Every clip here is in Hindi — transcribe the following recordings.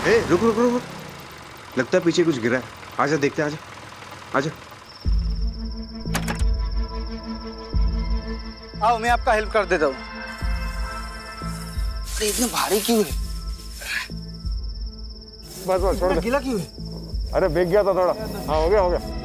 ए रुक रुक रुक रुक। लगता है पीछे कुछ गिरा है। आजा देखते हैं, आजा आजा। आओ मैं आपका हेल्प कर देता हूँ। अरे इतने भारी क्यों है? बस बस छोड़ दे। गीला क्यों है? अरे भीग गया था थोड़ा। हाँ हो गया हो गया।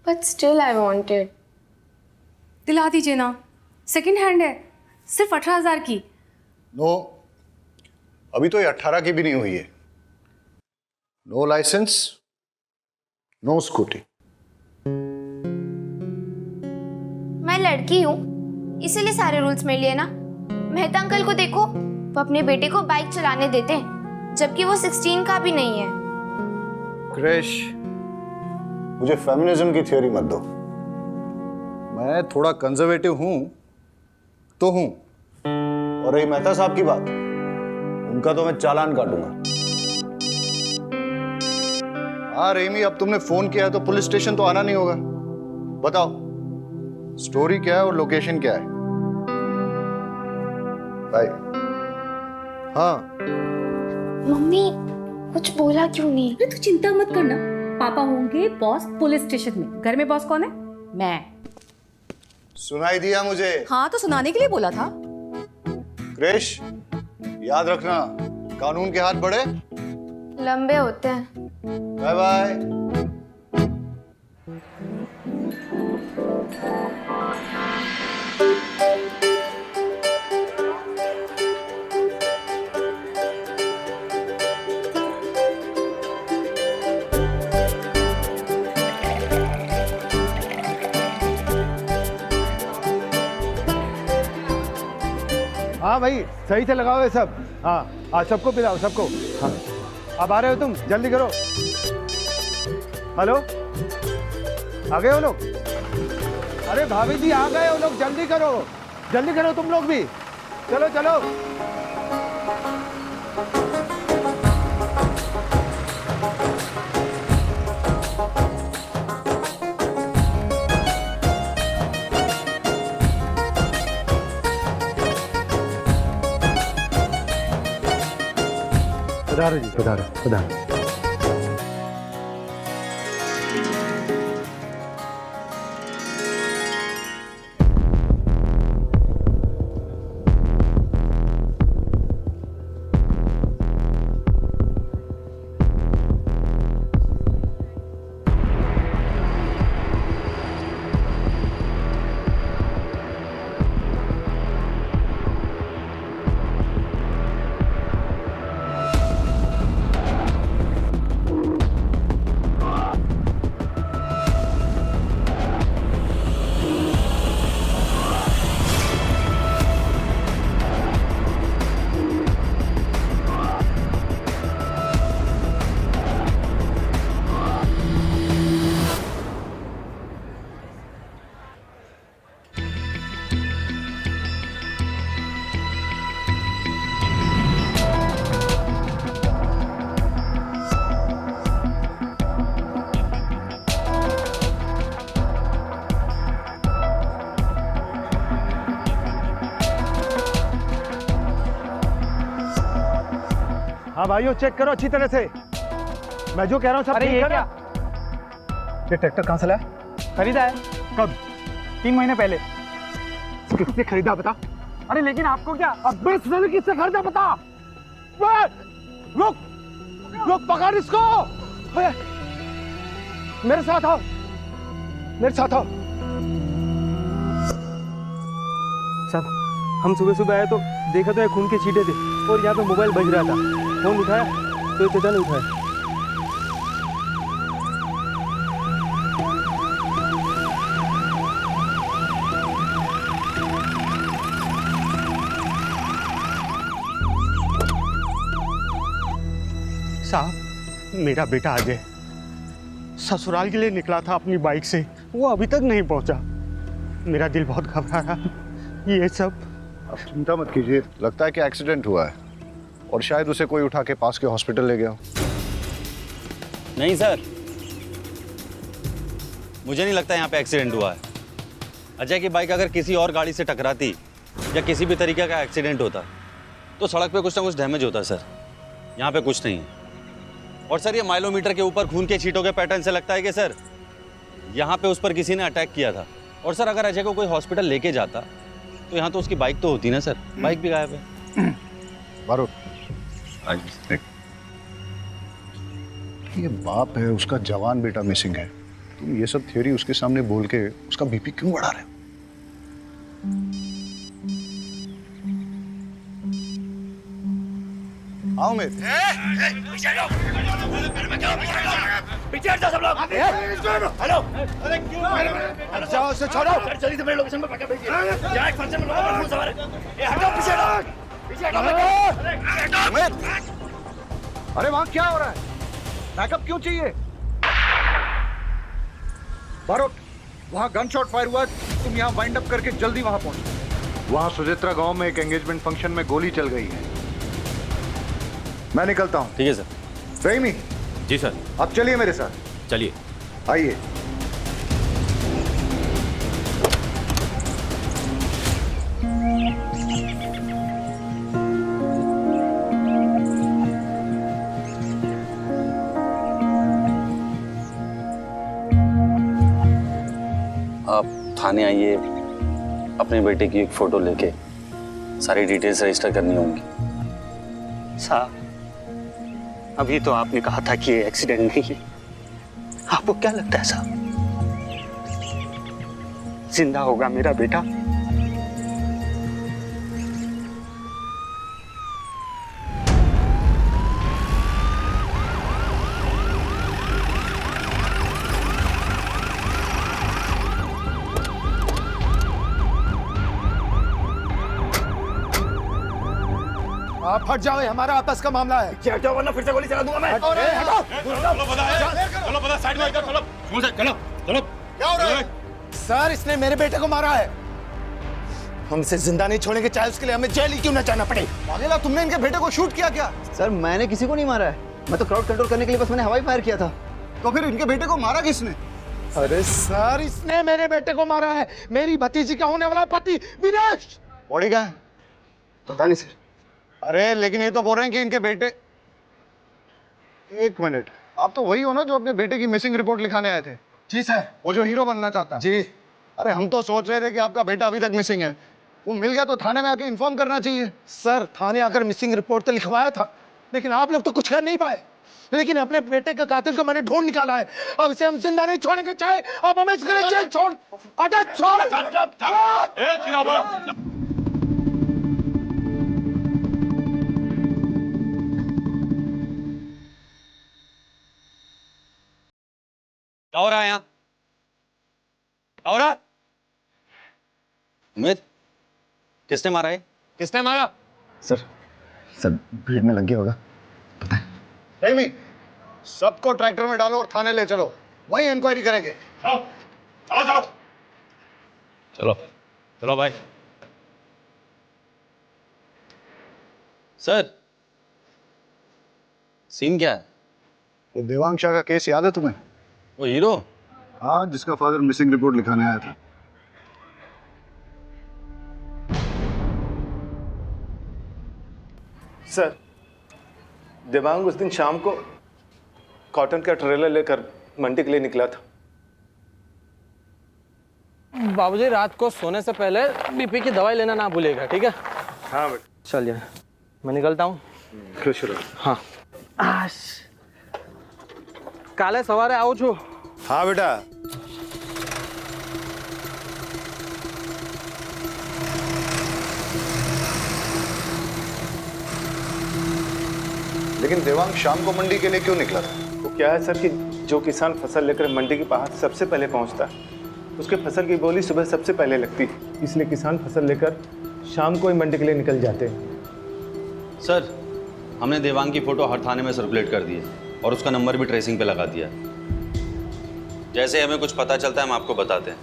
But still I wanted. दिला दीजिए ना, सेकंड हैंड है, सिर्फ 18,000 की। नो, अभी तो ये 18 की भी नहीं हुई है। No licence, no scooty. मैं लड़की हूँ, इसीलिए सारे रूल्स मेरे लिए ना। मेहता अंकल को देखो, वो अपने बेटे को बाइक चलाने देते हैं, जबकि वो 16 का भी नहीं है। क्रिश, मुझे फेमिनिज्म की थ्योरी मत दो। मैं थोड़ा कंजर्वेटिव हूं तो हूं। और रही मेहता साहब की बात, उनका तो मैं चालान काटूंगा। हाँ रेमी, अब तुमने फोन किया है तो पुलिस स्टेशन तो आना नहीं होगा। बताओ स्टोरी क्या है और लोकेशन क्या है? बाय। हाँ मम्मी कुछ बोला क्यों नहीं? अरे तू चिंता मत करना, पापा होंगे बॉस पुलिस स्टेशन में। घर में बॉस कौन है? मैं। सुनाई दिया मुझे। हाँ तो सुनाने के लिए बोला था। क्रिश, याद रखना कानून के हाथ बड़े लंबे होते हैं। Bye bye. हाँ भाई सही से लगाओ ये सब। हाँ हाँ सबको पिलाओ सबको। हाँ अब आ रहे हो तुम, जल्दी करो। हेलो, आ गए हो लोग? अरे भाभी जी आ गए हो लोग, जल्दी करो तुम लोग भी। चलो चलो। पधारो जी, पधारो पधारो। हाँ भाइयों चेक करो अच्छी तरह से, मैं जो कह रहा हूँ सब ठीक है ना? ये ट्रैक्टर कहाँ से लाया? खरीदा है। कब? 3 महीने पहले। किसने खरीदा बता? अरे लेकिन आपको क्या? अब किससे खरीदा बता? रुक रुक, पकड़ इसको। मेरे साथ आओ, मेरे साथ आओ। साहब हम सुबह सुबह आए तो देखा तो ये खून के छींटे थे और यहाँ पे मोबाइल बज रहा था। फोन उठाया तो ये चाचा ने उठाया। साहब मेरा बेटा अजय ससुराल के लिए निकला था अपनी बाइक से, वो अभी तक नहीं पहुंचा। मेरा दिल बहुत घबरा रहा है। ये सब आप चिंता मत कीजिए, लगता है कि एक्सीडेंट हुआ है और शायद उसे कोई उठा के पास के हॉस्पिटल ले गया। नहीं सर, मुझे नहीं लगता यहाँ पे एक्सीडेंट हुआ है। अजय की बाइक अगर किसी और गाड़ी से टकराती या किसी भी तरीके का एक्सीडेंट होता तो सड़क पे कुछ ना कुछ डैमेज होता सर। यहाँ पे कुछ नहीं है। और सर ये माइलोमीटर के ऊपर खून के छींटों के पैटर्न से लगता है कि सर यहाँ पे उस पर किसी ने अटैक किया था। और सर अगर अजय को कोई हॉस्पिटल लेके जाता तो यहाँ तो उसकी बाइक तो होती ना सर, बाइक भी गायब है। बारूद, ये बाप है, उसका जवान बेटा मिसिंग है, तुम ये सब थ्योरी उसके सामने बोल के उसका बीपी क्यों बढ़ा रहे हो? आओ मेरे जाओ उसे छोड़ो। अरे वहां क्या हो रहा है? बैकअप क्यों चाहिए? बारूद, वहां गन शॉट फायर हुआ, तुम यहाँ वाइंड अप करके जल्दी वहां पहुंचो। वहां सुजित्रा गांव में एक एंगेजमेंट फंक्शन में गोली चल गई है। मैं निकलता हूँ। ठीक है सर। रहीमी, जी सर। आप चलिए मेरे साथ। चलिए। आइए। आप थाने आइए, अपने बेटे की एक फोटो लेके सारी डिटेल्स रजिस्टर करनी होंगी। साहब, अभी तो आपने कहा था कि ये एक्सीडेंट नहीं है। आपको क्या लगता है साहब, जिंदा होगा मेरा बेटा? आप हट जाओ, हमारा आपस का मामला है। क्या हटाओ वरना फिर से गोली चला दूंगा मैं। चलो साइड में इधर चलो। चलो क्या हो रहा है? सर, इसने मेरे बेटे को मारा है। हम इसे जिंदा नहीं छोड़ेंगे, चाहे उसके लिए हमें जेल ही क्यों न जाना पड़े। वालेला, तुमने इनके बेटे को शूट किया क्या? सर, मैंने किसी को नहीं मारा है। मैं तो क्राउड कंट्रोल करने के लिए बस मैंने हवाई फायर किया था। तो फिर इनके बेटे को मारा किसने? अरे सर, इसने मेरे बेटे को मारा है। मेरी भतीजी का होने वाला पति विनेश। बॉडी कहाँ है? पता नहीं सर। अरे लेकिन ये तो बोल रहे हैं कि इनके बेटे। एक मिनट, आप तो वही हो ना जो अपने बेटे की मिसिंग रिपोर्ट लिखाने आए थे? जी सर। वो जो हीरो बनना चाहता है? जी। अरे हम तो सोच रहे थे कि आपका बेटा अभी तक मिसिंग है। वो मिल गया तो थाने में आके इन्फॉर्म करना चाहिए। सर, थाने आकर मिसिंग रिपोर्ट तो लिखवाया था, लेकिन आप लोग तो कुछ कर नहीं पाए। लेकिन अपने बेटे का कातिल को मैंने ढूंढ निकाला है। अब इसे हम जिंदा नहीं छोड़ेंगे, चाहे अब हमें जेल छोड़। अरे छोड़। क्या हो रहा है यहाँ? क्या हो रहा है? उमेद, किसने मारा है? किसने मारा? सर भीड़ में लग गया होगा। नहीं, सबको ट्रैक्टर में डालो और थाने ले चलो, वही इंक्वायरी करेंगे। चलो चलो भाई। सर, सीन क्या है? वो देवांग शाह का केस याद है तुम्हें? वो हीरो? हाँ, जिसका फादर मिसिंग रिपोर्ट लिखाने आया था। सर, देवांग उस दिन शाम को कॉटन का ट्रेलर लेकर मंडी के लिए निकला था। बाबूजी, रात को सोने से पहले बीपी की दवाई लेना ना भूलिएगा, ठीक है? हाँ बेटा। चलिए, मैं निकलता हूँ। खुश रहो। हाँ। काले सवारे आओ छो। हाँ बेटा। लेकिन देवांग शाम को मंडी के लिए क्यों निकला था? वो क्या है सर कि जो किसान फसल लेकर मंडी के पास सबसे पहले पहुंचता है, उसके फसल की बोली सुबह सबसे पहले लगती है, इसलिए किसान फसल लेकर शाम को ही मंडी के लिए निकल जाते हैं। सर, हमने देवांग की फोटो हर थाने में सर्कुलेट कर दी है। और उसका नंबर भी ट्रेसिंग पे लगा दिया। जैसे हमें कुछ पता चलता है हम आपको बताते हैं।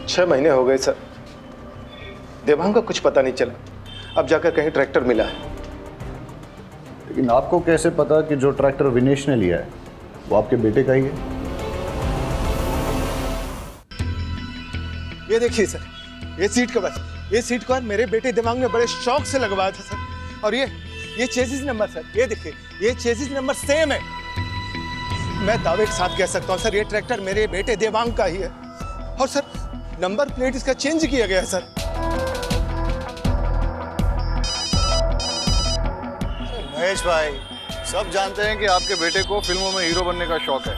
छह महीने हो गए सर, देवांग का कुछ पता नहीं चला। अब जाकर कहीं ट्रैक्टर मिला है। लेकिन आपको कैसे पता कि जो ट्रैक्टर विनेश ने लिया है वो आपके बेटे का ही है? ये देखिए सर, ये सीट कवर, ये सीट कवर मेरे बेटे देवांग ने बड़े शौक से लगवाया था सर। और ये चेसिस नंबर सर, ये देखिए, ये चेसिस नंबर सेम है। मैं दावे के साथ कह सकता हूँ सर, ये ट्रैक्टर मेरे बेटे देवांग का ही है। और सर नंबर प्लेट इसका चेंज किया गया है सर। महेश भाई, सब जानते हैं कि आपके बेटे को फिल्मों में हीरो बनने का शौक है।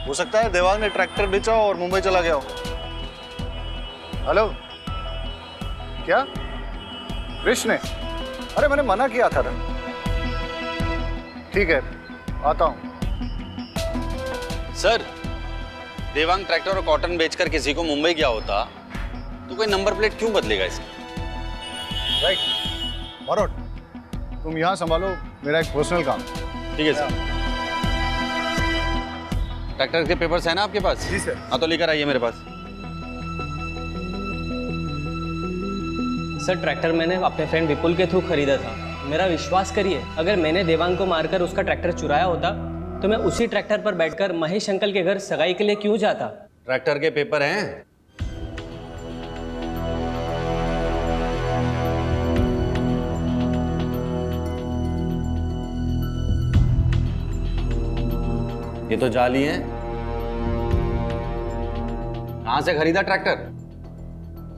हो सकता है देवांग ने ट्रैक्टर बेचा और मुंबई चला गया हो। हेलो, क्या कृष्ण ने? अरे मैंने मना किया था ना। ठीक है, आता हूं। सर, देवांग ट्रैक्टर और कॉटन बेचकर किसी को मुंबई गया होता तो कोई नंबर प्लेट क्यों बदलेगा इसकी? राइट मरोट, तुम यहाँ संभालो, मेरा एक पर्सनल काम। ठीक है सर। ट्रैक्टर के पेपर्स हैं ना आपके पास? जी सर। हाँ तो लेकर आइए मेरे पास। सर ट्रैक्टर मैंने अपने फ्रेंड विपुल के थ्रू खरीदा था। मेरा विश्वास करिए, अगर मैंने देवांग को मारकर उसका ट्रैक्टर चुराया होता तो मैं उसी ट्रैक्टर पर बैठकर महेश अंकल के घर सगाई के लिए क्यों जाता? ट्रैक्टर के पेपर हैं? ये तो जाली हैं। कहां से खरीदा ट्रैक्टर?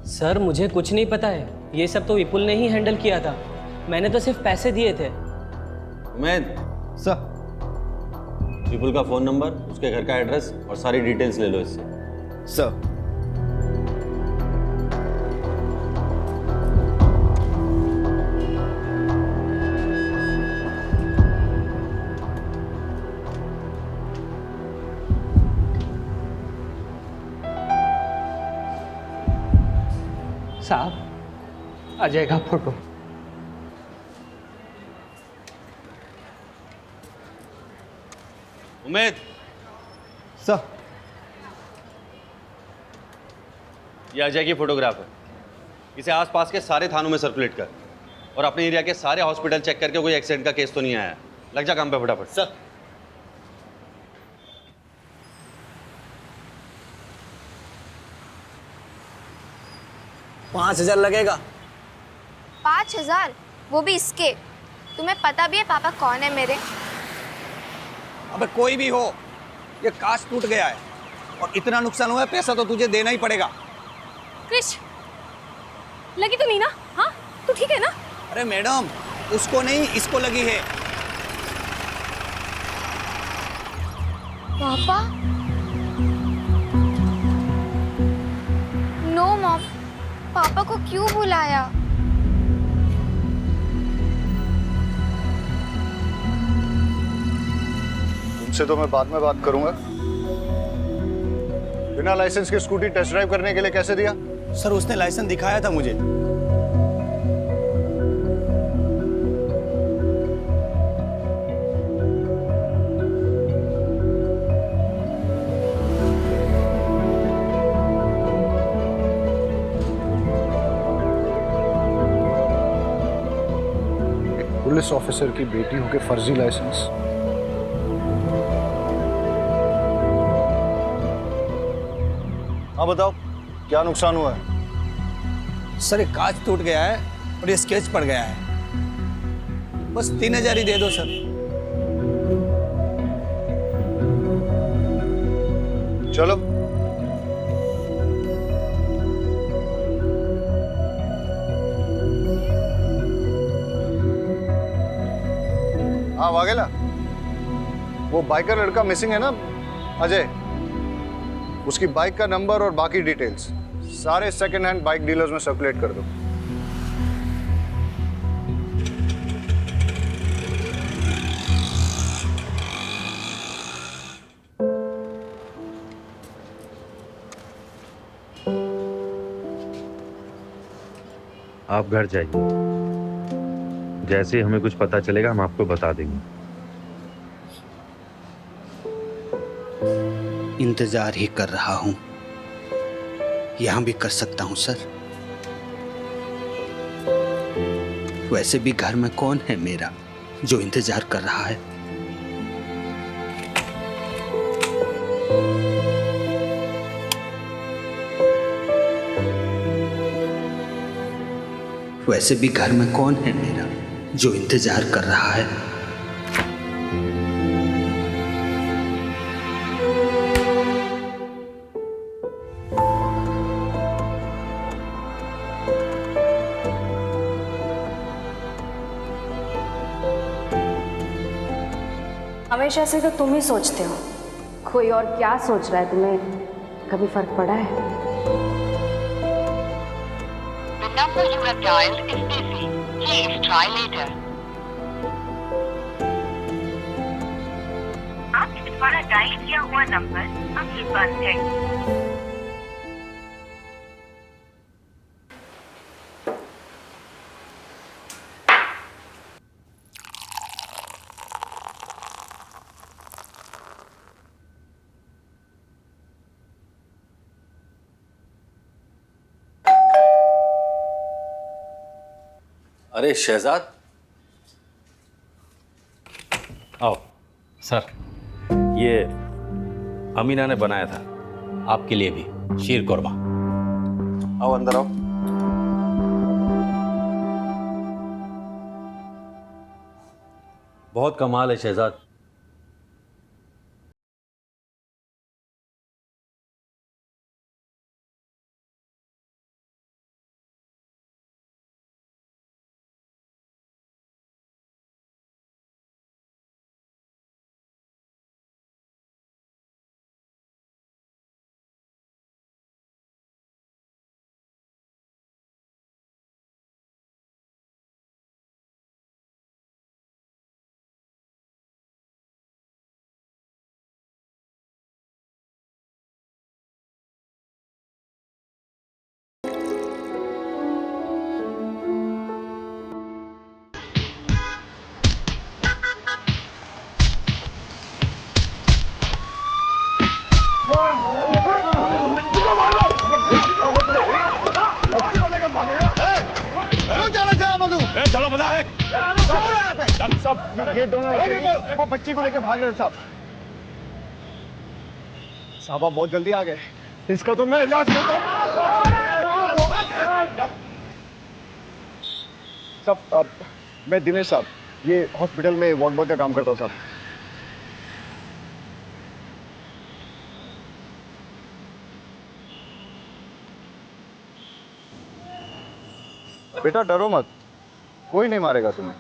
सर मुझे कुछ नहीं पता है, ये सब तो विपुल ने ही हैंडल किया था। मैंने तो सिर्फ पैसे दिए थे। उमेद, सर विपुल का फोन नंबर, उसके घर का एड्रेस और सारी डिटेल्स ले लो इससे। सर साहब आ जाएगा फोटो। उमेद, सर ये अजय की फोटोग्राफ है। इसे आसपास के सारे थानों में सर्कुलेट कर और अपने एरिया के सारे हॉस्पिटल चेक करके कोई एक्सीडेंट का केस तो नहीं आया। लग जा काम पे फटाफट। सर। $5,000 लगेगा। 5,000? वो भी इसके? तुम्हें पता भी है पापा कौन है मेरे? अबे कोई भी हो, ये कांच टूट गया है और इतना नुकसान हुआ है, पैसा तो तुझे देना ही पड़ेगा। क्रिश, लगी तो नहीं ना? हाँ तू ठीक है ना? अरे मैडम, उसको नहीं, इसको लगी है। पापा? नो मॉम, पापा को क्यों बुलाया? तुमसे तो मैं बाद में बात करूंगा। बिना लाइसेंस के स्कूटी टेस्ट ड्राइव करने के लिए कैसे दिया? सर उसने लाइसेंस दिखाया था मुझे। पुलिस ऑफिसर की बेटी होके फर्जी लाइसेंस। हाँ बताओ, क्या नुकसान हुआ है? सर ये कांच टूट गया है और ये स्केच पड़ गया है। बस 3,000 ही दे दो सर। चलो। हाँ वाघेला, वो बाइकर लड़का मिसिंग है ना, अजय, उसकी बाइक का नंबर और बाकी डिटेल्स सारे सेकंड हैंड बाइक डीलर्स में सर्कुलेट कर दो। आप घर जाइए। जैसे हमें कुछ पता चलेगा हम आपको बता देंगे। इंतजार ही कर रहा हूं, यहां भी कर सकता हूं सर। वैसे भी घर में कौन है मेरा जो इंतजार कर रहा है? वैसे भी घर में कौन है मेरा जो इंतजार कर रहा है? हमेशा से तो तुम ही सोचते हो, कोई और क्या सोच रहा है तुम्हें कभी फर्क पड़ा है? The number you have dialed is busy. Please try later. आपके द्वारा डायल किया हुआ नंबर अभी बंद है। अरे शहजाद, आओ। सर, ये अमीना ने बनाया था आपके लिए भी, शीर कोरमा। आओ अंदर आओ। बहुत कमाल है शहजाद। चलो बता है सब, ये दोनों वो बच्ची को लेकर भाग रहे साहब। साहब आप बहुत जल्दी आ गए, इसका तो मैं इलाज करता हूँ। साहब मैं दिनेश साहब, ये हॉस्पिटल में वार्ड बॉय का काम करता हूँ साहब। बेटा डरो मत, कोई नहीं मारेगा तुम्हें।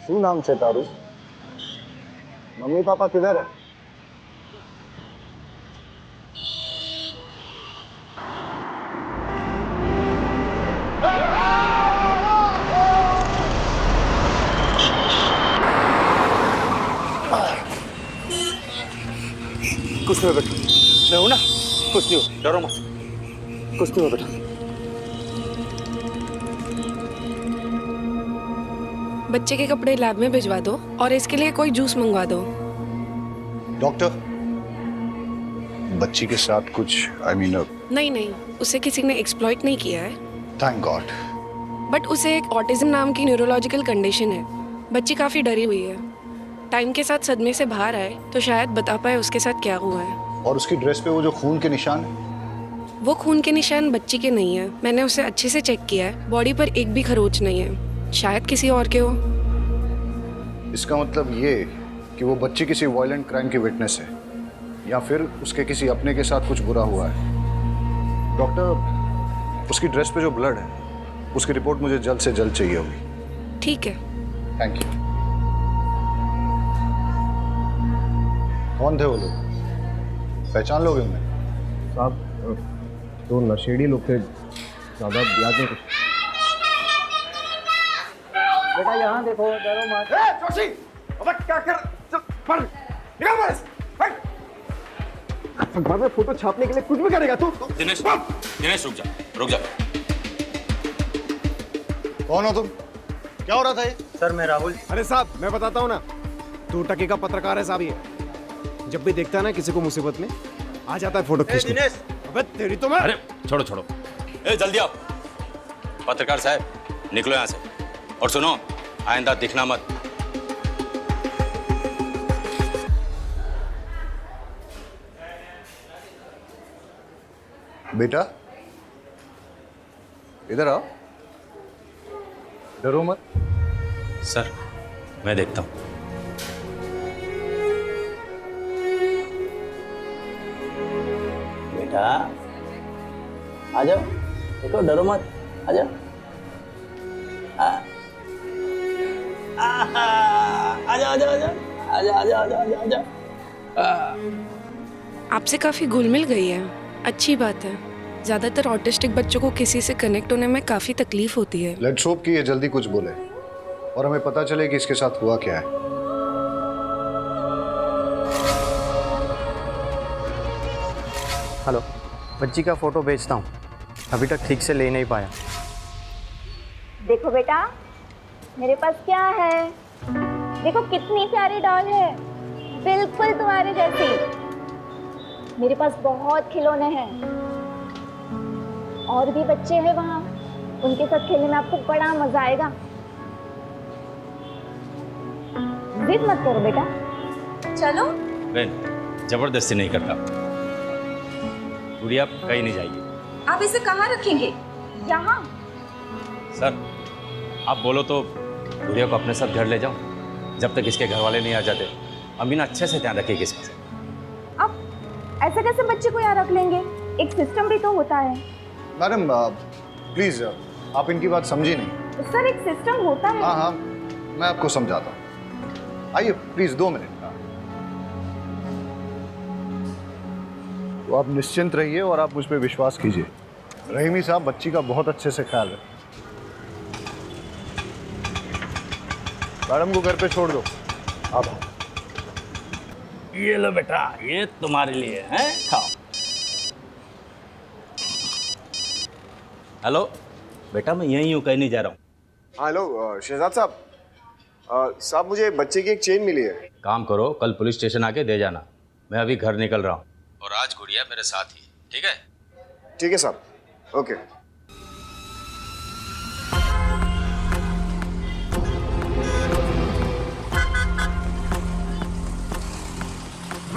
શું નામ છે તારું? મમ્મી પાપા કિધર है? कुछ नहीं हो बेटा, मैं हूं ना, कुछ नहीं हो, डरो मत, कुछ नहीं हो बेटा। बच्चे के कपड़े लैब में भिजवा दो और इसके लिए कोई जूस मंगवा दो। डॉक्टर, बच्ची के साथ कुछ नहीं नहीं, उसे किसी ने एक्सप्लॉइट नहीं किया है। Thank God. बट उसे एक ऑटिज्म नाम की न्यूरोलॉजिकल कंडीशन है। बच्ची काफ़ी डरी हुई है। टाइम के साथ सदमे से बाहर आए तो शायद बता पाए उसके साथ क्या हुआ है। और उसकी ड्रेस पे वो जो खून के निशान है? वो खून के निशान बच्ची के नहीं है। मैंने उसे अच्छे से चेक किया है, बॉडी पर एक भी खरोच नहीं है। शायद किसी और के हो। इसका मतलब ये कि वो बच्ची किसी वायलेंट क्राइम की विटनेस है, या फिर उसके किसी अपने के साथ कुछ बुरा हुआ है। डॉक्टर, उसकी ड्रेस पे जो ब्लड है उसकी रिपोर्ट मुझे जल्द से जल्द चाहिए होगी। ठीक है। Thank you. कौन थे वो लोग? पहचान लोगे उन्हें? साहब तो नशेड़ी लोग थे, ज़्यादा याद नहीं कुछ। बेटा यहाँ देखो, डरो मत। जोशी, अबे क्या कर? चल, पढ़, निकल बाहर से, हट। अखबार में फोटो छापने के लिए कुछ भी करेगा तू? दिनेश, दिनेश रुक जा, रुक जा। कौन हो तुम? क्या हो रहा था ये? सर मैं राहुल। अरे साहब, मैं बताता हूँ ना, 2 टके का पत्रकार है साहब ये। जब भी देखता है ना किसी को मुसीबत में, आ जाता है फोटो खींचने। दिनेश, अबे तेरी तो मैं। अरे छोड़ो छोड़ो, ए जल्दी आओ। पत्रकार साहब निकलो यहाँ से, और सुनो आइंदा दिखना मत। बेटा इधर आओ, डरो मत। सर मैं देखता हूँ। बेटा आ जाओ, देखो डरो मत, आ जाओ। आजा। आपसे काफ़ी घुल मिल गई है, अच्छी बात है। ज़्यादातर ऑटिस्टिक बच्चों को किसी से कनेक्ट होने में काफ़ी तकलीफ होती है। लेट्स होप कि ये जल्दी कुछ बोले और हमें पता चले कि इसके साथ हुआ क्या है। हेलो, बच्ची का फोटो भेजता हूँ, अभी तक ठीक से ले नहीं पाया। देखो बेटा, मेरे पास क्या है, देखो कितनी प्यारी डॉल है, बिल्कुल तुम्हारे जैसी। मेरे पास बहुत खिलौने हैं, और भी बच्चे हैं वहाँ, उनके साथ खेलने में आपको बड़ा मजा आएगा। जिद मत करो बेटा, चलो। बहन जबरदस्ती नहीं करता, गुड़िया कहीं नहीं जाएगी। आप इसे कहाँ रखेंगे? यहाँ। सर आप बोलो तो गुड़िया को अपने साथ घर ले जाऊं, जब तक इसके घर वाले नहीं आ जाते। अमीना अच्छे से ध्यान रखेगी इसका। अब ऐसे कैसे बच्चे को यहाँ रख लेंगे? एक सिस्टम भी तो होता है। मैडम प्लीज आप इनकी बात समझी नहीं। सर एक सिस्टम होता है। हाँ हाँ मैं आपको समझाता हूँ, आइए प्लीज 2 मिनट। तो आप निश्चिंत रहिए और आप मुझ पर विश्वास कीजिए। रहीमी साहब बच्ची का बहुत अच्छे से ख्याल रखें। मैडम को घर पे छोड़ दो आप। ये लो बेटा, ये तुम्हारे लिए है, खाओ। हेलो बेटा, मैं यहीं हूँ, कहीं नहीं जा रहा हूँ। हेलो शहजाद साहब, साहब मुझे बच्चे की एक चेन मिली है। काम करो, कल पुलिस स्टेशन आके दे जाना। मैं अभी घर निकल रहा हूँ, और आज गुड़िया मेरे साथ ही, ठीक है? ठीक है साहब, ओके।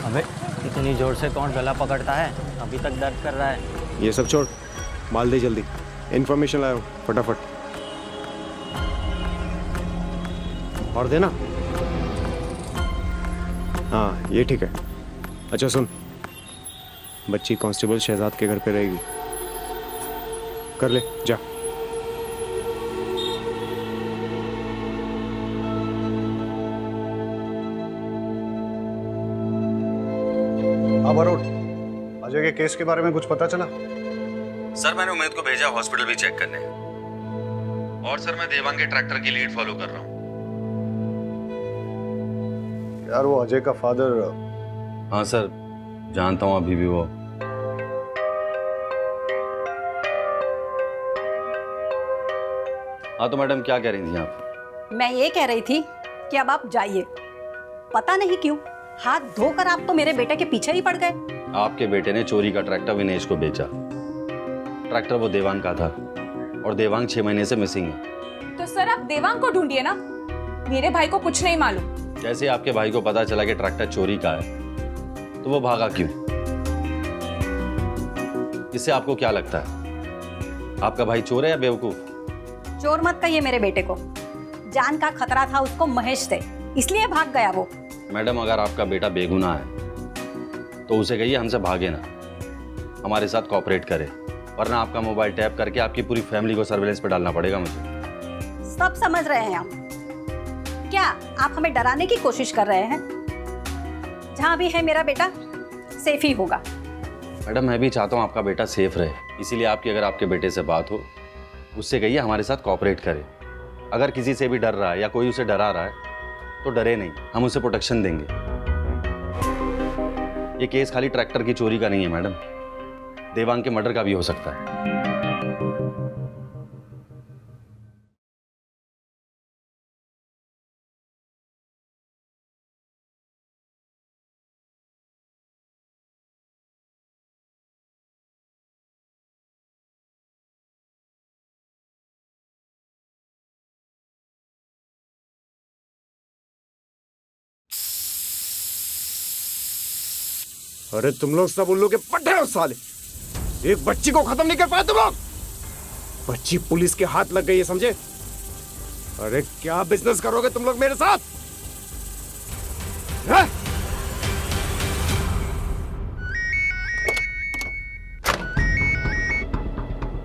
अबे इतनी जोर से कौन गला पकड़ता है? अभी तक दर्द कर रहा है। ये सब छोड़, माल दे जल्दी, इन्फॉर्मेशन लाओ फटाफट। और देना। हाँ ये ठीक है। अच्छा सुन, बच्ची कांस्टेबल शहजाद के घर पे रहेगी, कर ले जा। अब अरुण, अजय के केस के बारे में कुछ पता चला? सर मैंने उमेद को भेजा हॉस्पिटल भी चेक करने, और सर मैं देवांग के ट्रैक्टर की लीड फॉलो कर रहा हूँ। यार वो अजय का फादर। हाँ सर जानता हूँ, अभी भी वो। हाँ तो मैडम क्या कह रही थी आप? मैं ये कह रही थी कि अब आप जाइए। पता नहीं क्यों हाथ धोकर आप तो मेरे बेटे के पीछे ही पड़ गए। आपके बेटे ने चोरी का ट्रैक्टर विनेश को बेचा। ट्रैक्टर वो देवांग का था, और देवांग 6 महीने से मिसिंग है। तो सर आप देवांग को ढूंढिए ना, मेरे भाई को कुछ नहीं मालूम। जैसे आपके भाई को पता चला कि ट्रैक्टर चोरी का है, तो वो भागा क्यों? इससे आपको क्या लगता है, आपका भाई चोर है या बेवकूफ? चोर मत कहिए मेरे बेटे को, जान का खतरा था उसको महेश से, इसलिए भाग गया वो। मैडम अगर आपका बेटा बेगुनाह है तो उसे कहिए हमसे भागे ना, हमारे साथ कोऑपरेट करे, वरना आपका मोबाइल टैप करके आपकी पूरी फैमिली को सर्विलेंस पे डालना पड़ेगा मुझे। सब समझ रहे हैं हम। क्या आप हमें डराने की कोशिश कर रहे हैं? जहां भी है मेरा बेटा सेफ ही होगा। मैडम मैं भी चाहता हूँ आपका बेटा सेफ रहे, इसीलिए आपकी अगर आपके बेटे से बात हो, उससे कहिए हमारे साथ कोऑपरेट करे, अगर किसी से भी डर रहा है या कोई उसे डरा रहा है तो डरे नहीं, हम उसे प्रोटेक्शन देंगे। ये केस खाली ट्रैक्टर की चोरी का नहीं है मैडम, देवांग के मर्डर का भी हो सकता है। अरे तुम लोग सब उल्लू के पट्टे हो साले, एक बच्ची को खत्म नहीं कर पाए तुम लोग। बच्ची पुलिस के हाथ लग गई है, समझे? अरे क्या बिजनेस करोगे तुम लोग मेरे साथ? है?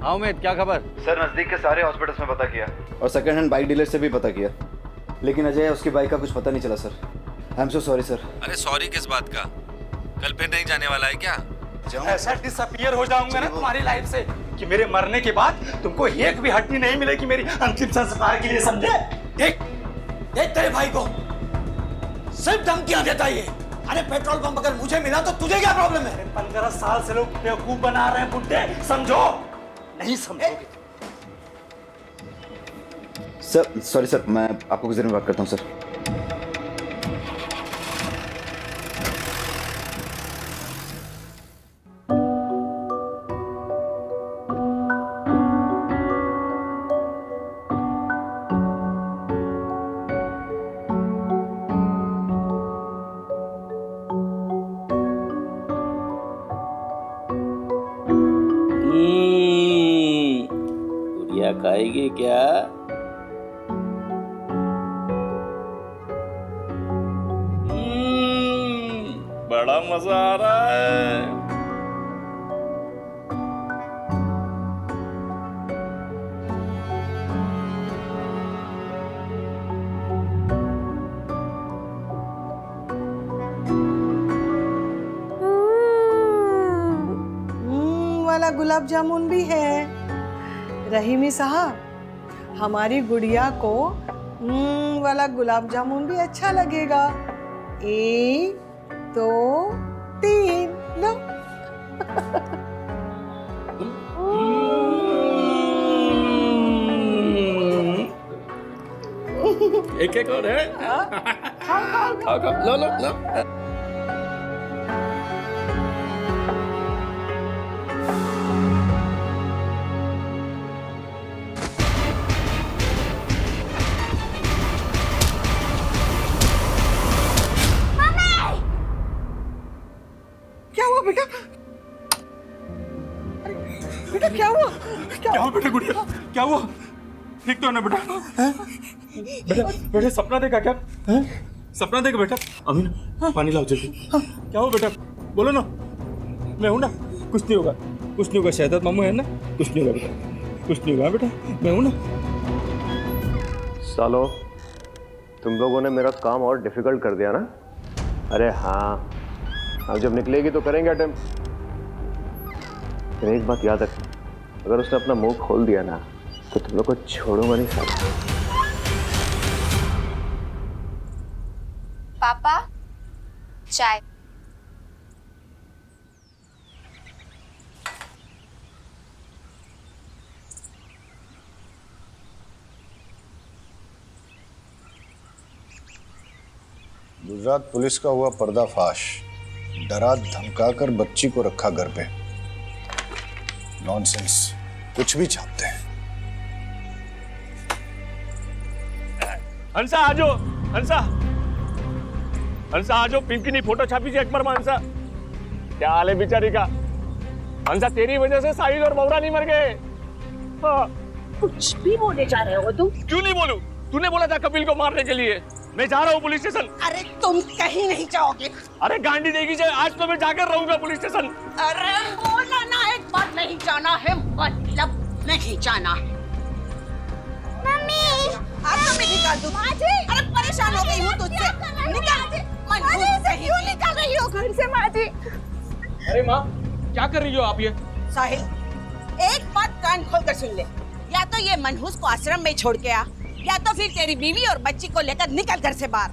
हाँ उमेद, क्या खबर? सर नजदीक के सारे हॉस्पिटल्स में पता किया और सेकंड हैंड बाइक डीलर से भी पता किया, लेकिन अजय उसकी बाइक का कुछ पता नहीं चला sir. I am so sorry sir. अरे सॉरी किस बात का? कल फिर नहीं जाने वाला है क्या? ऐसा डिसअपीयर हो जाऊंगा ना तुम्हारी लाइफ से कि मेरे मरने के बाद तुमको एक भी हड्डी नहीं मिलेगी मेरी अंतिम संस्कार के लिए, समझे? देख देख तेरे भाई को सिर्फ धमकियां देता ये। अरे पेट्रोल पंप अगर मुझे मिला तो तुझे क्या प्रॉब्लम है? 15 साल से लोग बेवकूफ बना रहे हैं बुड्ढे, समझो? नहीं समझोगे। सर सॉरी सर, मैं आपको कुछ देर में बात करता हूँ सर। गुड़िया खाएगी क्या? बड़ा मजा आ रहा है। वाला गुलाब जामुन भी है। रहीमी साहब, हमारी गुड़िया को वाला गुलाब जामुन भी अच्छा लगेगा। 1 2 3 लो। एक एक और है। खाओ खाओ, लो लो लो। क्या हुआ बेटा? बेटा क्या हुआ? क्या हुआ बेटा? गुड़िया क्या हुआ? ठीक तो है ना बेटा? बेटा बेटा सपना देखा क्या? सपना देखा बेटा? अमीना पानी लाओ जल्दी। क्या हुआ बेटा? बोलो ना, मैं हूं ना, कुछ नहीं होगा, कुछ नहीं होगा। शहजाद मामू है ना, कुछ नहीं होगा बेटा, कुछ नहीं होगा बेटा, मैं हूं ना। सालो, तुम लोगों ने मेरा काम और डिफिकल्ट कर दिया ना? अरे हाँ, अब जब निकलेगी तो करेंगे अटेम्प्ट। लेकिन एक बात याद रख, अगर उसने अपना मुंह खोल दिया ना तो तुम लोग को छोड़ूंगा नहीं साला। पापा, चाय। गुजरात पुलिस का हुआ पर्दाफाश। डरा धमकाकर बच्ची को रखा घर पे। नॉनसेंस, कुछ भी छापते हैं। हंसा आजो, हंसा हंसा आजो, पिंकी फोटो छापी थी अकबर में। हंसा क्या हाल है बेचारी का? हंसा तेरी वजह से साहिल और मौरा नहीं मर गए। हाँ। कुछ भी बोले जा रहे हो तुम? क्यों नहीं बोलूं? तूने बोला था कपिल को मारने के लिए। मैं जा रहा हूँ पुलिस स्टेशन। अरे तुम कहीं नहीं जाओगे। अरे गांडी देगी जाए, आज तो मैं जाकर रहूंगा पुलिस स्टेशन। अरे बोला ना एक बार, नहीं जाना है मतलब नहीं जाना है। मम्मी, आपको मैं निकाल दूं। अरे परेशान हो गई हूँ तुझसे। निकाल। क्यों निकाल रही हो घर से माँ जी? अरे माँ, क्या कर रही हो आप ये? साहिल, एक बात कान खोल कर सुन ले। या तो ये मनहूस को आश्रम में छोड़ के आ, या तो फिर तेरी बीवी और बच्ची को लेकर निकल घर से बाहर।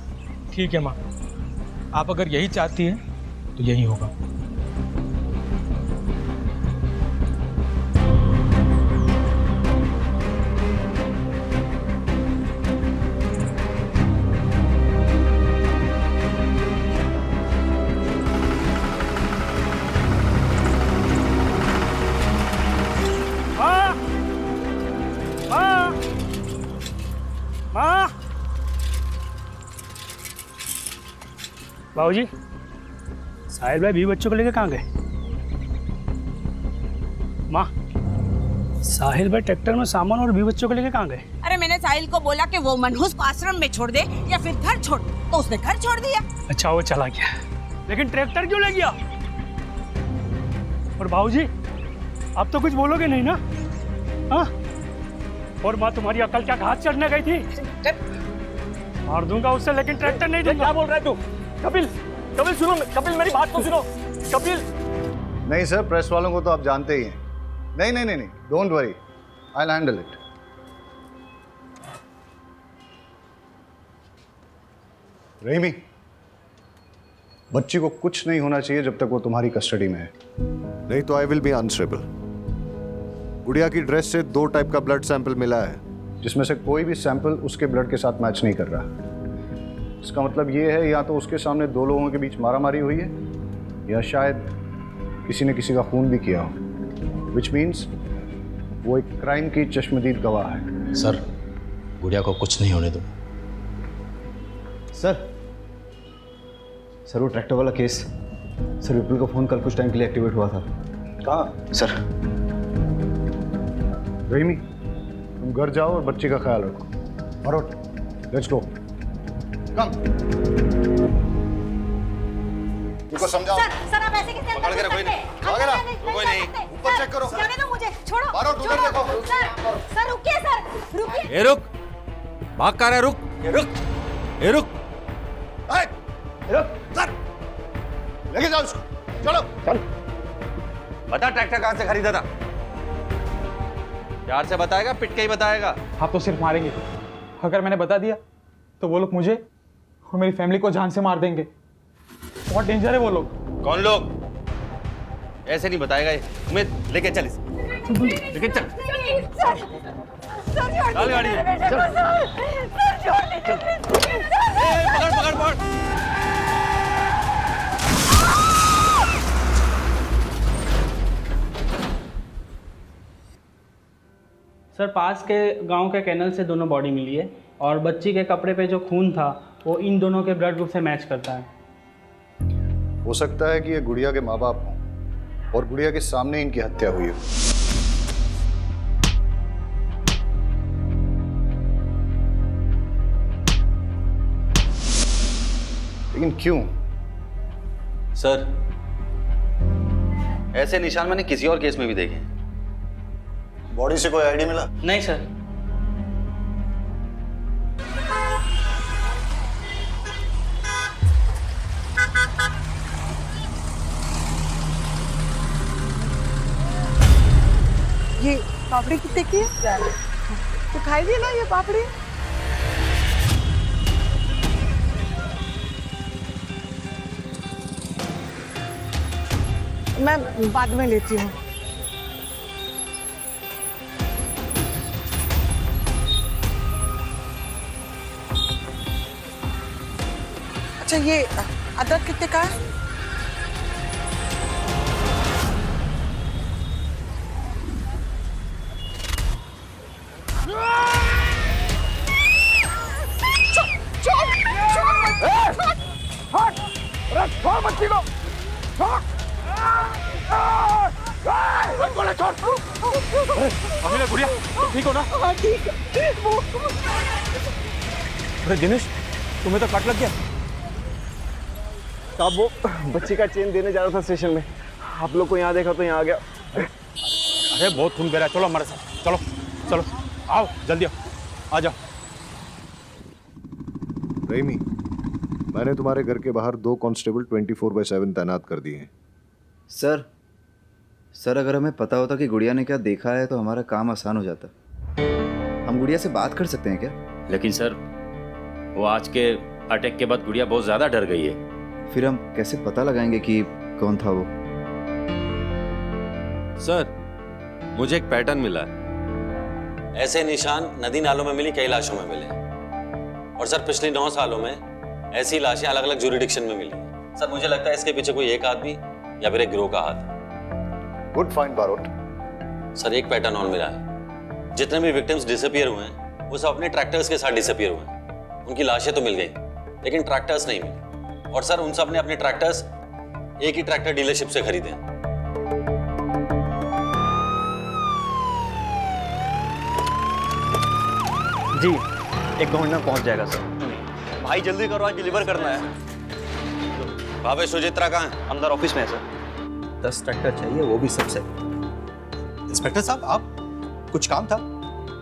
ठीक है माँ, आप अगर यही चाहती हैं तो यही होगा। बाबूजी, साहिल भाई 20 बच्चों को लेकर कहाँ गए? माँ, साहिल भाई ट्रैक्टर में सामान और 20 बच्चों को लेकर कहाँ गए? अरे मैंने साहिल को बोला कि वो मनहूस को आश्रम में छोड़ दे या फिर घर छोड़, तो उसने घर छोड़ दिया। अच्छा, वो चला गया, लेकिन ट्रैक्टर क्यों ले गया? और बाबूजी, अब तो कुछ बोलोगे नहीं ना? हाँ? और माँ, तुम्हारी अकल क्या घास चढ़ने गई थी? मार दूंगा उससे, लेकिन ट्रैक्टर नहीं दूंगा। क्या बोल रहा है तू? कपिल, कपिल सुनो, कपिल मेरी बात तो सुनो। कपिल नहीं सर, प्रेस वालों को तो आप जानते ही हैं। नहीं नहीं नहीं नहीं, don't worry, I will handle it. Rahimi, बच्ची को कुछ नहीं होना चाहिए जब तक वो तुम्हारी कस्टडी में है, नहीं तो आई विल बी अनस्टेबल। गुड़िया की ड्रेस से 2 टाइप का ब्लड सैंपल मिला है, जिसमें से कोई भी सैंपल उसके ब्लड के साथ मैच नहीं कर रहा। इसका मतलब ये है या तो उसके सामने 2 लोगों के बीच मारामारी हुई है या शायद किसी ने किसी का खून भी किया हो, विच मीन्स वो एक क्राइम की चश्मदीद गवाह है। सर, गुड़िया को कुछ नहीं होने दो। सर वो ट्रैक्टर वाला केस, सर विपुल का फोन कल कुछ टाइम के लिए एक्टिवेट हुआ था। कहाँ? सर रहीमी, तुम घर जाओ और बच्चे का ख्याल रखो। और लेट्स गो, कम। इनको समझाओ। सर आप ऐसे कैसे अंदर कोई नहीं, कोई नहीं, ऊपर चेक करो। जाने दो मुझे, छोड़ो। बाहर उधर देखो। सर रुकिए, सर रुकिए। ए रुक, भाग कर रहा है, रुक, ए रुक, ए रुक, सर लेके जाओ उसको, चलो चल। बता ट्रैक्टर कहाँ से खरीदा था? प्यार से बताएगा, पिट के ही बताएगा? आप तो सिर्फ मारेंगे, अगर मैंने बता दिया तो वो लोग मुझे और मेरी फैमिली को जान से मार देंगे। बहुत डेंजर है वो लोग। कौन लोग? ऐसे नहीं बताएगा ये। तुम्हें लेके चल, लेके चल, चल गाड़ी में, चल। पकड़ पकड़ पकड़। सर, पास के गांव के कैनल से दोनों बॉडी मिली है और बच्ची के कपड़े पे जो खून था वो इन दोनों के ब्लड ग्रुप से मैच करता है। हो सकता है कि ये गुड़िया के माँ बाप हों और गुड़िया के सामने इनकी हत्या हुई हो। लेकिन क्यों? सर, ऐसे निशान मैंने किसी और केस में भी देखे। बॉडी से कोई आईडी मिला? नहीं सर। ये पापड़ी कितने की है? तो खाएगी ना ये पापड़ी? मैं बाद में लेती हूँ। अच्छा, ये अदरक कितने का है? छोड़ बच्ची को, छोड़। अमीना, गुड़िया ठीक हो ना? हाँ ठीक है। अरे दिनेश, तुम्हें तो कट लग गया। साहब, वो बच्ची का चेन देने जा रहा था स्टेशन में, आप लोग को यहाँ देखा तो यहाँ आ गया। अरे बहुत खून बह रहा है, चलो हमारे साथ, चलो चलो, आओ जल्दी आओ, आ जाओ। रहीमी, मैंने तुम्हारे घर के बाहर 2 कांस्टेबल 24/7 तैनात कर दिए हैं। सर अगर हमें पता होता कि गुड़िया ने क्या देखा है तो हमारा काम आसान हो जाता। हम गुड़िया से बात कर सकते हैं क्या? लेकिन सर वो आज के अटैक के बाद गुड़िया बहुत ज़्यादा डर गई है। फिर हम कैसे पता लगाएंगे कि कौन था वो? सर मुझे एक पैटर्न मिला है। ऐसे निशान नदी नालों में मिली कई लाशों में मिले, और सर पिछले 9 सालों में ऐसी लाशें अलग अलग ज्यूरिडिक्शन में मिली। सर मुझे लगता है इसके पीछे कोई एक आदमी या फिर एक गिरोह का हाथ। Good find Barot. सर एक पैटर्न और मिला है, जितने भी विक्टिम्स डिसअपियर हुए हैं वो सब अपने ट्रैक्टर्स के साथ डिसअपियर हुए हैं। उनकी लाशें तो मिल गई लेकिन ट्रैक्टर्स नहीं मिले, और सर उन सब ने अपने ट्रैक्टर्स एक ही ट्रैक्टर डीलरशिप से खरीदे। जी 1-2 मिनट में पहुंच जाएगा सर। भाई जल्दी करो, आज डिलीवर करना है। भावे सुचित्रा कहाँ है? अंदर ऑफिस में है सर। 10 ट्रैक्टर चाहिए, वो भी सबसे। इंस्पेक्टर साहब आप, कुछ काम था?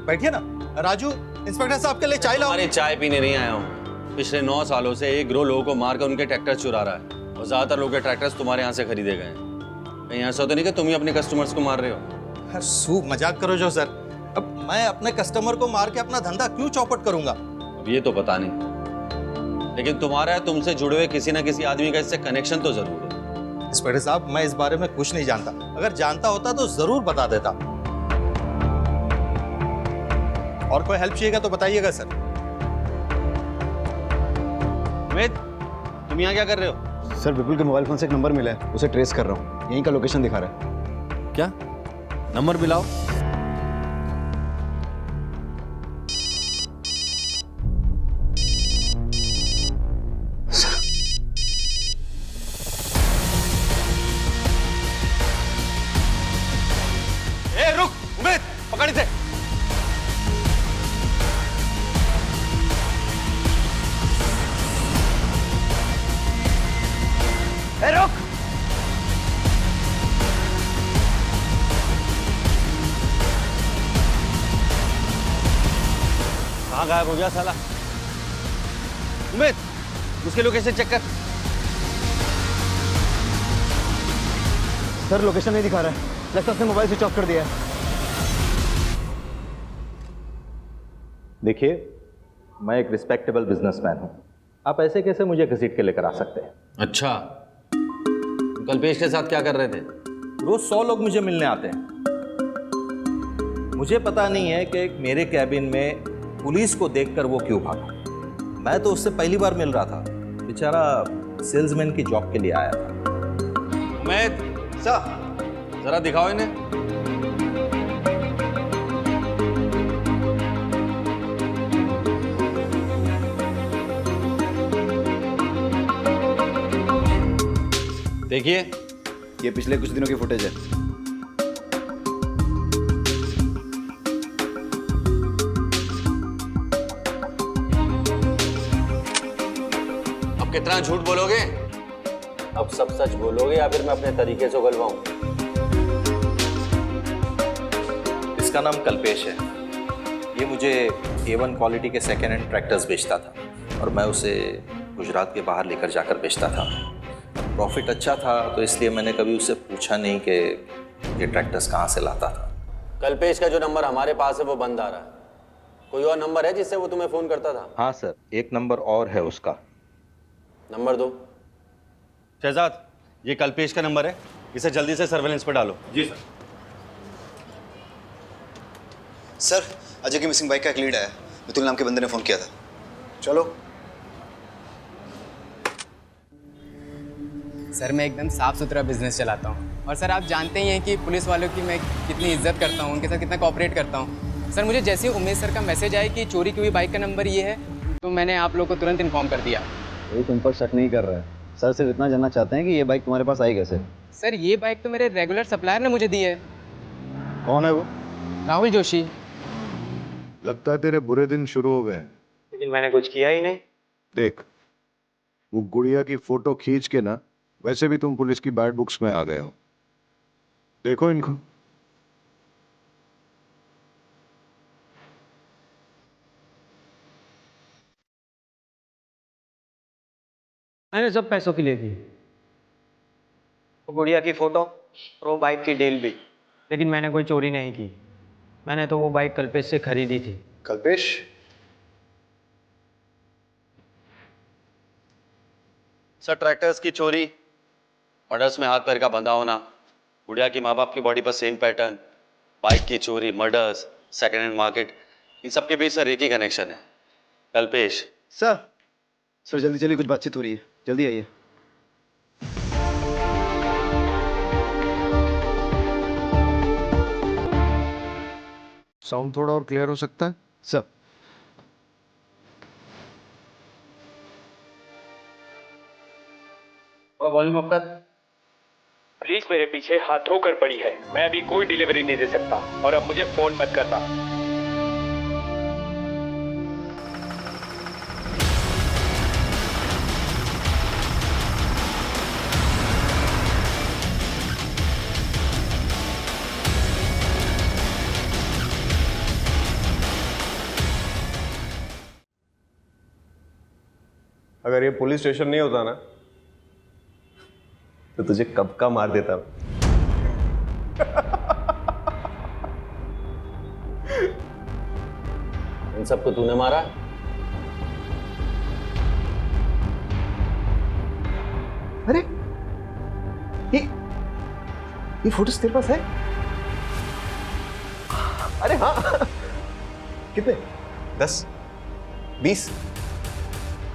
बैठिए ना। राजू, इंस्पेक्टर साहब के लिए चाय लाओ। अरे चाय पीने नहीं आया हूँ। पिछले 9 सालों से एक गिरोह लोगों को मारकर उनके ट्रैक्टर चुरा रहा है, और ज्यादातर लोगों के ट्रैक्टर्स तुम्हारे यहाँ से खरीदे गए हैं। कहीं ऐसा तो नहीं कि तुम ही अपने कस्टमर्स को मार रहे हो? सू मजाक करो जो सर। अब मैं अपने कस्टमर को मार के अपना धंधा क्यों चौपट करूंगा? अब ये तो पता नहीं, लेकिन तुम्हारा तुमसे जुड़े हुए किसी ना किसी आदमी का इससे कनेक्शन तो जरूर है। इंस्पेक्टर साहब मैं इस बारे में कुछ नहीं जानता, अगर जानता होता तो जरूर बता देता। और कोई हेल्प चाहिएगा तो बताइएगा सर। अमित, तुम यहाँ क्या कर रहे हो? सर विपुल के मोबाइल फोन से एक नंबर मिला है, उसे ट्रेस कर रहा हूँ। यहीं का लोकेशन दिखा रहा है। क्या नंबर मिलाओ? रुक उमेद, पकड़ इसे। रुक। कहाँ गायब हो गया साला? उमेद, उसके लोकेशन चेक कर। सर लोकेशन नहीं दिखा रहा है, लगता है उसने मोबाइल स्विच ऑफ कर दिया है। देखिए, मैं एक रिस्पेक्टेबल बिजनेसमैन हूं, आप ऐसे कैसे मुझे घसीट के लेकर आ सकते हैं? अच्छा, कल्पेश के साथ क्या कर रहे थे? रोज 100 लोग मुझे मिलने आते हैं। मुझे पता नहीं है कि मेरे कैबिन में पुलिस को देखकर वो क्यों भागा। मैं तो उससे पहली बार मिल रहा था, बेचारा सेल्समैन की जॉब के लिए आया था। उमेद, जरा दिखाओ इन्हें। देखिए, ये पिछले कुछ दिनों की फुटेज है। अब कितना झूठ बोलोगे? अब सब सच बोलोगे या फिर मैं अपने तरीके से उगलवाऊं? इसका नाम कल्पेश है। ये मुझे A1 क्वालिटी के सेकेंड हैंड ट्रैक्टर्स बेचता था, और मैं उसे गुजरात के बाहर लेकर जाकर बेचता था। प्रॉफिट अच्छा था तो इसलिए मैंने कभी उससे पूछा नहीं कि ये ट्रैक्टर्स कहाँ से लाता था। कल्पेश का जो नंबर हमारे पास है वो बंद आ रहा है। कोई और नंबर है जिससे वो तुम्हें फोन करता था? हाँ सर, एक नंबर और है उसका। नंबर दो। शहजाद, ये कल्पेश का नंबर है, इसे जल्दी से सर्वेलेंस पर डालो। जी सर। सर अजय की मिसिंग बाइक का एक लीड आया, मितुल नाम के बंदे ने फोन किया था। चलो। सर मैं एकदम साफ सुथरा बिजनेस चलाता हूँ, और सर आप जानते ही हैं कि पुलिस वालों की मैं कितनी इज्जत करता हूँ, उनके साथ कितना कोऑपरेट करता हूँ। सर मुझे जैसे ही उमेश सर का मैसेज आया कि चोरी की हुई बाइक का नंबर ये है, तो मैंने आप लोग को तुरंत इन्फॉर्म कर दिया। वो तुम पर शक नहीं कर रहा है, सर सिर्फ इतना जानना चाहते हैं कि ये बाइक तुम्हारे पास आई कैसे। सर ये बाइक तो मेरे रेगुलर सप्लायर ने मुझे दी है। कौन है वो? राहुल जोशी। लगता है तेरे बुरे दिन शुरू हो गए। लेकिन मैंने कुछ किया ही नहीं। देख, वो गुड़िया की फोटो खींच के ना, वैसे भी तुम पुलिस की बैड बुक्स में आ गए हो। देखो इनको। मैंने सब पैसों के लिए दी, वो गुड़िया की फोटो और वो बाइक की डील भी, लेकिन मैंने कोई चोरी नहीं की। मैंने तो वो बाइक कल्पेश से खरीदी थी। कल्पेश, सर ट्रैक्टर्स की चोरी, मर्डर्स में हाथ पैर का बंधा होना, गुड़िया की माँ बाप की बॉडी पर सेम पैटर्न, बाइक की चोरी, मर्डर्स, सेकेंड हैंड मार्केट, इन सब के बीच सर एक ही कनेक्शन है, कल्पेश। सर जल्दी चलिए, कुछ बातचीत हो रही है, जल्दी आइए। साउंड थोड़ा और क्लियर हो सकता है सर? वॉल्यूम अप कर। पुलिस मेरे पीछे हाथ धोकर पड़ी है, मैं अभी कोई डिलीवरी नहीं दे सकता और अब मुझे फोन मत करना। अगर ये पुलिस स्टेशन नहीं होता ना तो तुझे कब का मार देता। इन सबको तूने मारा? अरे ये फोटोज तेरे पास है? अरे हाँ। कितने? 10 20?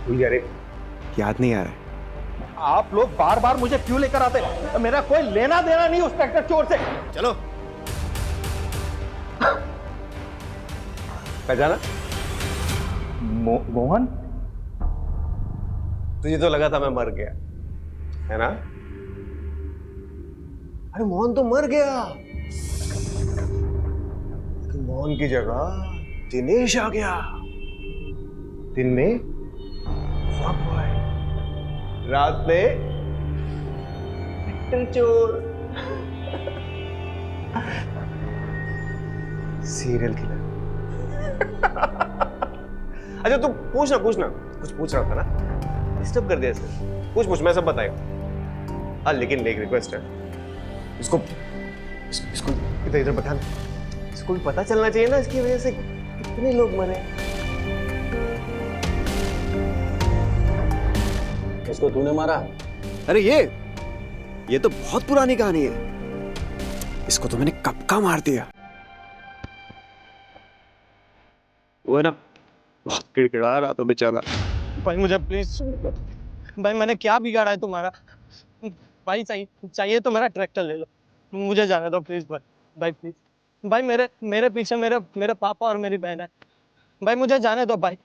अरे याद नहीं आ रहा है। आप लोग बार बार मुझे क्यों लेकर आते हैं? मेरा कोई लेना देना नहीं उस ट्रैक्टर चोर से। चलो पहचाना? मोहन? तुझे तो लगा था मैं मर गया है ना? अरे मोहन तो मर गया, लेकिन मोहन की जगह दिनेश आ गया। दिन में वॉक बॉय, रात में ट्रैक्टर चोर, सीरियल किलर। अच्छा तू पूछना कुछ पूछ रहा था ना, डिस्टर्ब कर दिया सर। पूछ मैं सब बताएगा। हाँ लेकिन एक रिक्वेस्ट है, इसको इधर इधर बता, इसको भी पता चलना चाहिए ना इसकी वजह से कितने लोग मरे। इसको तूने मारा? अरे ये तो बहुत पुरानी कहानी है, इसको तो मैंने कब का मार दिया। वो है ना बहुत किड़किड़ा रहा तो बेचारा। भाई मुझे प्लीज, भाई मैंने क्या बिगाड़ा है तुम्हारा? भाई चाहिए तो मेरा ट्रैक्टर ले लो, मुझे जाने दो प्लीज भाई प्लीज भाई। मेरे पीछे मेरे पापा और मेरी बहन है भाई, मुझे जाने दो भाई।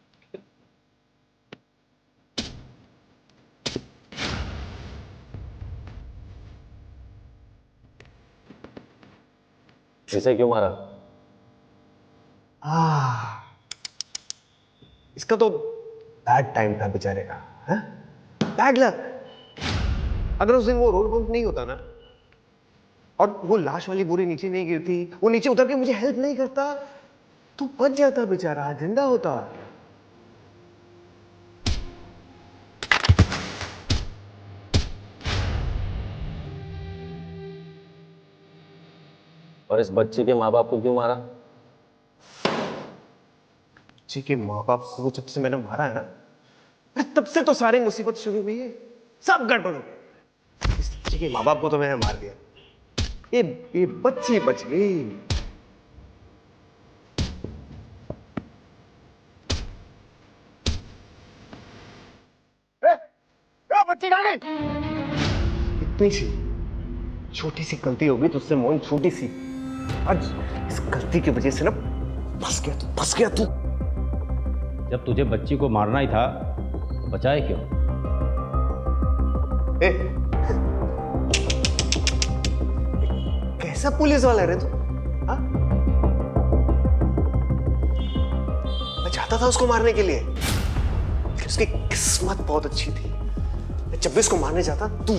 इसे क्यों मारा? इसका तो बैड टाइम था बेचारे का, बैड लक। अगर उस दिन वो रोड बम्प नहीं होता ना और वो लाश वाली बोरी नीचे नहीं गिरती, वो नीचे उतर के मुझे हेल्प नहीं करता, तो बच जाता बेचारा, जिंदा होता। और इस बच्चे के माँ बाप को क्यों मारा? बच्चे के माँ बाप को जब से मैंने मारा है ना, तब से तो सारी मुसीबत शुरू हुई है, सब गड़बड़ हो गया। इस बच्चे के माँ बाप को तो मैंने मार दिया, ये बच्ची बच गई। बच्ची कहाँ गई? इतनी सी छोटी सी गलती होगी तुझसे मोहन, छोटी सी। आज इस गलती की वजह से ना फंस गया तू। जब तुझे बच्ची को मारना ही था तो बचाए क्यों? कैसा पुलिस वाला है रे तू? हाँ? मैं चाहता था उसको मारने के लिए, लेकिन उसकी किस्मत बहुत अच्छी थी। जब भी उसको मारने जाता तू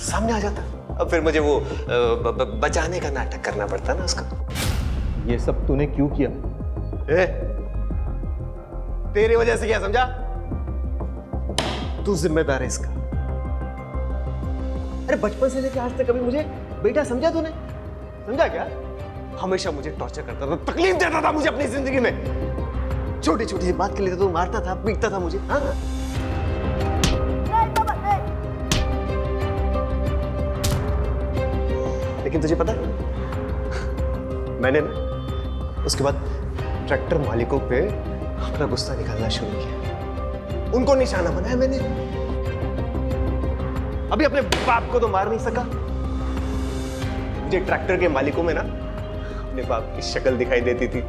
सामने आ जाता, अब फिर मुझे वो बचाने का नाटक करना पड़ता ना उसका। ये सब तूने क्यों किया? तेरी वजह से क्या समझा? तू जिम्मेदार है इसका। अरे बचपन से लेकर आज तक कभी मुझे बेटा समझा तूने? समझा क्या? हमेशा मुझे टॉर्चर करता था, तकलीफ देता था मुझे अपनी जिंदगी में। छोटी छोटी बात के लिए तो तू मारता था, पीटता था मुझे। हाँ लेकिन तुझे पता है, मैंने ना उसके बाद ट्रैक्टर मालिकों पे अपना गुस्सा निकालना शुरू किया। उनको निशाना बनाया मैंने। अभी अपने बाप को तो मार नहीं सका, मुझे ट्रैक्टर के मालिकों में ना अपने बाप की शक्ल दिखाई देती थी।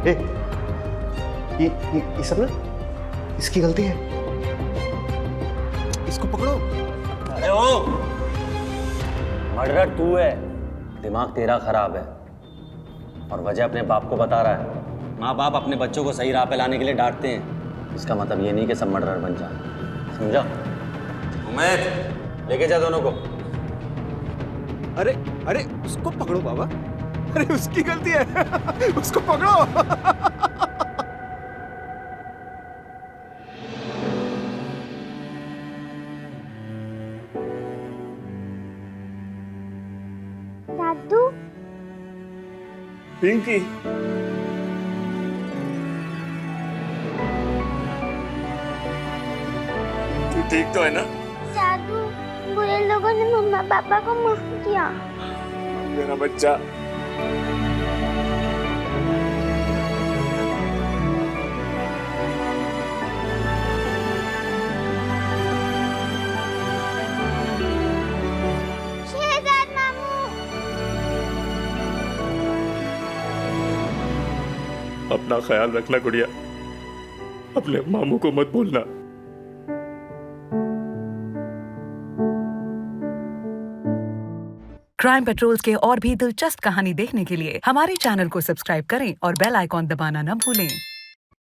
ए, ये सब ना इसकी गलती है। इसको पकड़ो। अरे ओ, मर्डर तू है, दिमाग तेरा खराब है और वजह अपने बाप को बता रहा है। माँ बाप अपने बच्चों को सही राह पे लाने के लिए डांटते हैं, इसका मतलब ये नहीं कि सब मर्डर बन जाए, समझा? उमेद, लेके जा दोनों को। अरे अरे उसको पकड़ो बाबा, अरे उसकी गलती है, उसको पकड़ो। दादू, पिंकी, तू ठीक तो है ना? दादू, बुरे लोगों ने मम्मा पापा को मार दिया। मेरा बच्चा। शहजाद मामू। अपना ख्याल रखना गुड़िया, अपने मामू को मत भूलना। क्राइम पेट्रोल्स के और भी दिलचस्प कहानी देखने के लिए हमारे चैनल को सब्सक्राइब करें और बेल आइकॉन दबाना न भूलें।